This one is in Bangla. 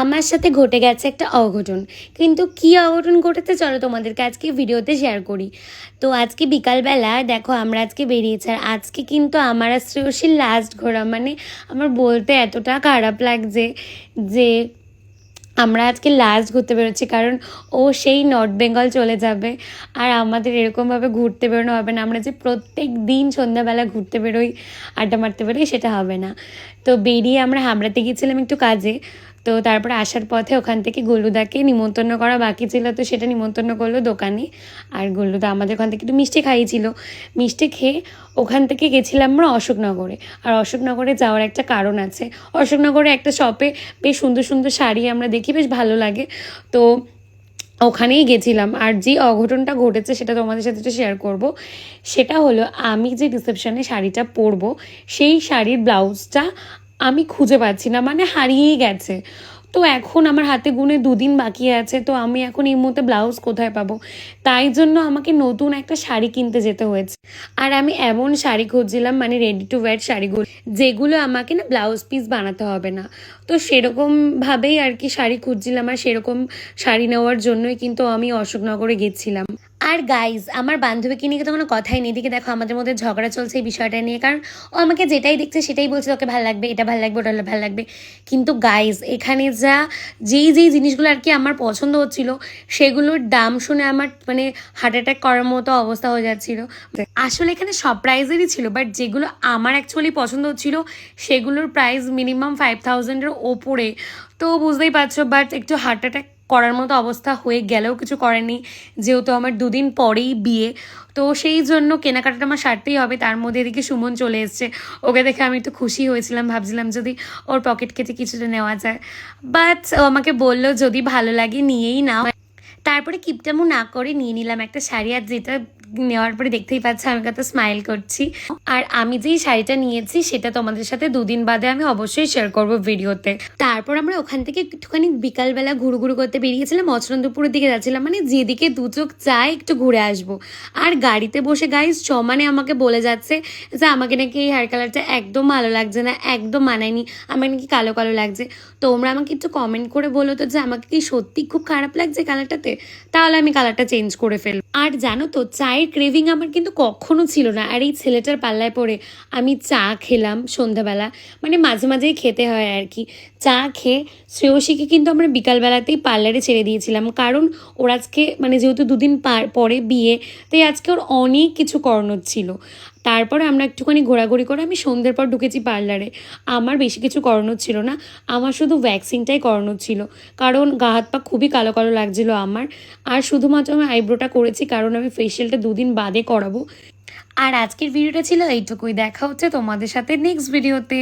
আমার সাথে ঘটে গেছে একটা অঘটন। কিন্তু কী অঘটন ঘটেছে চলো তোমাদেরকে আজকে ভিডিওতে শেয়ার করি। তো আজকে বিকালবেলা দেখো আমরা আজকে বেরিয়েছি, আর আজকে কিন্তু আমার আর শ্রেয়সীর লাস্ট ঘোরা। মানে আমার বলতে এতটা খারাপ লাগছে যে আমরা আজকে লাস্ট ঘুরতে বেরোচ্ছি, কারণ ও সেই নর্থ বেঙ্গল চলে যাবে আর আমাদের এরকমভাবে ঘুরতে বেরোনো হবে না। আমরা যে প্রত্যেক দিন সন্ধ্যাবেলা ঘুরতে বেরোই, আড্ডা মারতে বেরোই, সেটা হবে না। তো বেরিয়ে আমরা হামড়াতে গিয়েছিলাম একটু কাজে। তো তারপরে আসার পথে ওখান থেকে গুল্লুদাকে নিমন্ত্রণ করা বাকি ছিল, তো সেটা নিমন্ত্রণ করলো দোকানে। আর গুল্লুদা আমাদের ওখান থেকে একটু মিষ্টি খাইয়েছিল। মিষ্টি খেয়ে ওখান থেকে গেছিলাম আমরা অশোকনগরে। আর অশোকনগরে যাওয়ার একটা কারণ আছে। অশোকনগরে একটা শপে বেশ সুন্দর সুন্দর শাড়ি আমরা দেখি, বেশ ভালো লাগে। তো ওখানেই গেছিলাম। আর যে অঘটনটা ঘটেছে সেটা তোমাদের সাথে একটু শেয়ার করব। সেটা হলো, আমি যে রিসেপশনে শাড়িটা পরবো সেই শাড়ির ব্লাউজটা আমি খুঁজে পাচ্ছি না, মানে হারিয়েই গেছে। তো এখন আমার হাতে গুনে 2 দিন বাকি আছে, তো আমি এখন এই মুহূর্তে ব্লাউজ কোথায় পাবো? তাই জন্য আমাকে নতুন একটা শাড়ি কিনতে যেতে হয়েছে। আর আমি এমন শাড়ি খুঁজছিলাম, মানে রেডি টু ওয়্যার শাড়িগুলো, যেগুলো আমাকে না ব্লাউজ পিস বানাতে হবে না। তো সেরকমভাবেই আর কি শাড়ি খুঁজছিলাম, আর সেরকম শাড়ি নেওয়ার জন্যই কিন্তু আমি অশোকনগরে গেছিলাম। আর গাইজ, আমার বান্ধবীকে নিয়ে তো কোনো কথাই নেই। এদিকে দেখো আমাদের মধ্যে ঝগড়া চলছে এই বিষয়টা নিয়ে, কারণ ও আমাকে যেটাই দেখছে সেটাই বলছে ওকে ভালো লাগবে, এটা ভালো লাগবে, ওটা ভালো লাগবে। কিন্তু গাইজ, এখানে যেই জিনিসগুলো আর কি আমার পছন্দ হচ্ছিল, সেগুলোর দাম শুনে আমার মানে হার্ট অ্যাটাক করার মতো অবস্থা হয়ে যাচ্ছিল। আসলে এখানে সব প্রাইজেরই ছিল, বাট যেগুলো আমার অ্যাকচুয়ালি পছন্দ হচ্ছিল সেগুলোর প্রাইস মিনিমাম 5000-এর ওপরে। তো বুঝতেই পারছো, বাট একটু হার্ট অ্যাটাক করার মতো অবস্থা হয়ে গেলেও কিছু করেনি, যেহেতু আমার 2 দিন পরেই বিয়ে। তো সেই জন্য কেনাকাটাটা আমার সারতেই হবে। তার মধ্যে এদিকে সুমন চলে এসছে। ওকে দেখে আমি একটু খুশি হয়েছিলাম, ভাবছিলাম যদি ওর পকেট কেটে কিছুটা নেওয়া যায়। বাট ও আমাকে বললো যদি ভালো লাগে নিয়েই নাও। তারপরে কিপটামো না করে নিয়ে নিলাম একটা শাড়ি। আর যেটা নেওয়ার পরে দেখতেই পাচ্ছি আমি কত স্মাইল করছি। আর আমি যেই শাড়িটা নিয়েছি সেটা তোমাদের সাথে 2 দিন বাদে আমি অবশ্যই শেয়ার করবো ভিডিওতে। তারপর আমরা ওখান থেকে একটুখানি বিকালবেলা ঘুরু করতে বেরিয়েছিলাম, মচনন্দপুরের দিকে যাচ্ছিলাম, মানে যেদিকে দু চোখ চায় একটু ঘুরে আসবো। আর গাড়িতে বসে গাইজ সমানে আমাকে বলে যাচ্ছে যে আমাকে নাকি এই হেয়ার কালারটা একদম ভালো লাগছে না, একদম মানায়নি, আমার নাকি কালো কালো লাগছে। তোমরা আমাকে একটু কমেন্ট করে বলো তো যে আমাকে কি সত্যি খুব খারাপ লাগছে কালারটাতে, তাহলে আমি কালারটা চেঞ্জ করে ফেলবো। আর জানো তো, চায়ের ক্রেভিং আমার কিন্তু কখনো ছিল না, আর এই ছেলেটার পাল্লায় পড়ে আমি চা খেলাম সন্ধ্যাবেলা, মানে মাঝে মাঝেই খেতে হয় আর কি। চা খেয়ে শ্রেয়সীকে কিন্তু আমরা বিকালবেলাতেই পার্লারে ছেড়ে দিয়েছিলাম, কারণ ওর আজকে মানে যেহেতু 2 দিন পরে বিয়ে, তাই আজকে ওর অনেক কিছু করানোর ছিল। তারপরে আমরা একটুখানি ঘোরাঘুরি করে আমি সন্ধ্যের পর ঢুকেছি পার্লারে। আমার বেশি কিছু করানোর ছিল না, আমার শুধু ভ্যাকসিনটাই করানোর ছিল, কারণ গা হাত পা খুবই কালো কালো লাগছিল আমার। আর শুধুমাত্র আমি আইব্রোটা করেছি, কারণ আমি ফেশিয়ালটা 2 দিন বাদে করাবো। আর আজকের ভিডিওটা ছিল এইটুকুই। দেখা হচ্ছে তোমাদের সাথে নেক্সট ভিডিওতে।